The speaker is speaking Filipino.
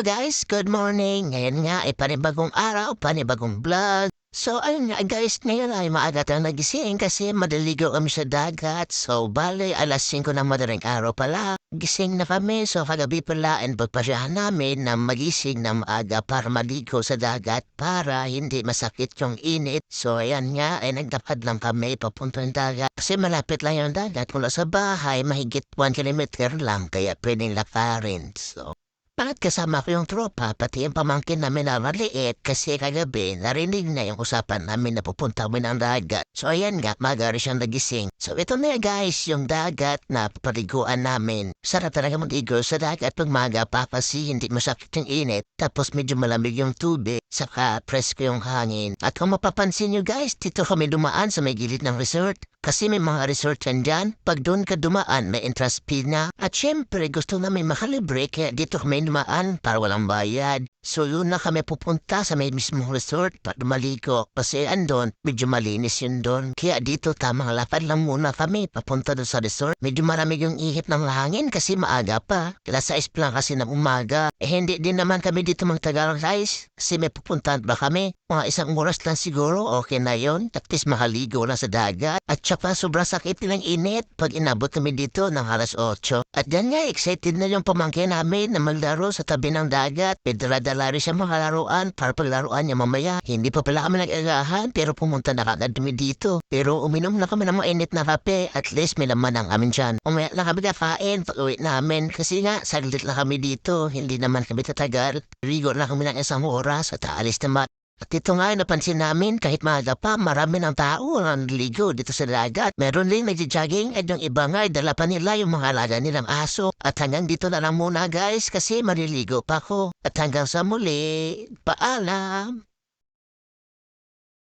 Hello guys, good morning. Ngayon nga ay panibagong araw, panibagong vlog. So ayun nga guys, ngayon ay maaga tayong nagising kasi madaligo kami sa dagat. So bale, alas 5 ng madaling araw pala. Gising na kami, so kagabi pala and pagpasyahan namin na magising na maaga para maligo sa dagat para hindi masakit yung init. So ayan nga, ay nagdapad lang kami papuntang dagat. Kasi malapit lang yung dagat mula sa bahay, mahigit 1 kilometer lang kaya pwedeng lakarin. So bakit kasama ko yung tropa, pati yung pamangkin namin na maliit kasi kagabi narinig na yung usapan namin na pupunta kami ng dagat. So ayan nga, magari siyang nagising. So ito na guys, yung dagat na paliguan namin. Sarap talaga maligo sa dagat pag maga pa kasi hindi masakit yung init. Tapos medyo malamig yung tubig, saka presko yung hangin. At kung mapapansin nyo guys, dito kami dumaan sa may gilid ng resort. Kasi may mga resort yan dyan. Pag doon ka dumaan, may entrance fee na. At syempre, gusto namin makalibre kaya dito kami dumaan para walang bayad. So yun na kami pupunta sa may mismong resort para maligo. Kasi andon, medyo malinis yun doon. Kaya dito tamang lapad lang muna kami papunta doon sa resort. Medyo maramig yung ihip ng hangin kasi maaga pa. Alas 6 pa lang kasi ng umaga. Hindi din naman kami dito magtagal guys. Kasi may pupuntahan ba kami? Mga isang oras lang siguro, okay na yun. At least makaligo na sa dagat. At saka sobrang sakit ng init pag inabot kami dito ng alas 8. At yan nga, excited na yung pamangkin namin na maglaro sa tabi ng dagat. Pedra-dala rin siya mga laruan para paglaruan niya mamaya. Hindi pa pala kami nag-agahan pero pumunta na kagad kami dito. Pero uminom na kami ng mainit na kape. At least may laman ang amin dyan. Umaya na kami kakain pag uwi namin. Kasi nga, saglit lang kami dito. Hindi naman kami tatagal. Rigo na kami ng isang oras at aalis naman. At ito nga napansin namin kahit maaga pa marami ng tao ang naligo dito sa dagat. Meron din nagja-jogging at yung iba nga ay dala pa nila yung mga alaga nilang aso. At hanggang dito na lang muna guys kasi maliligo pa ako. At hanggang sa muli, paalam!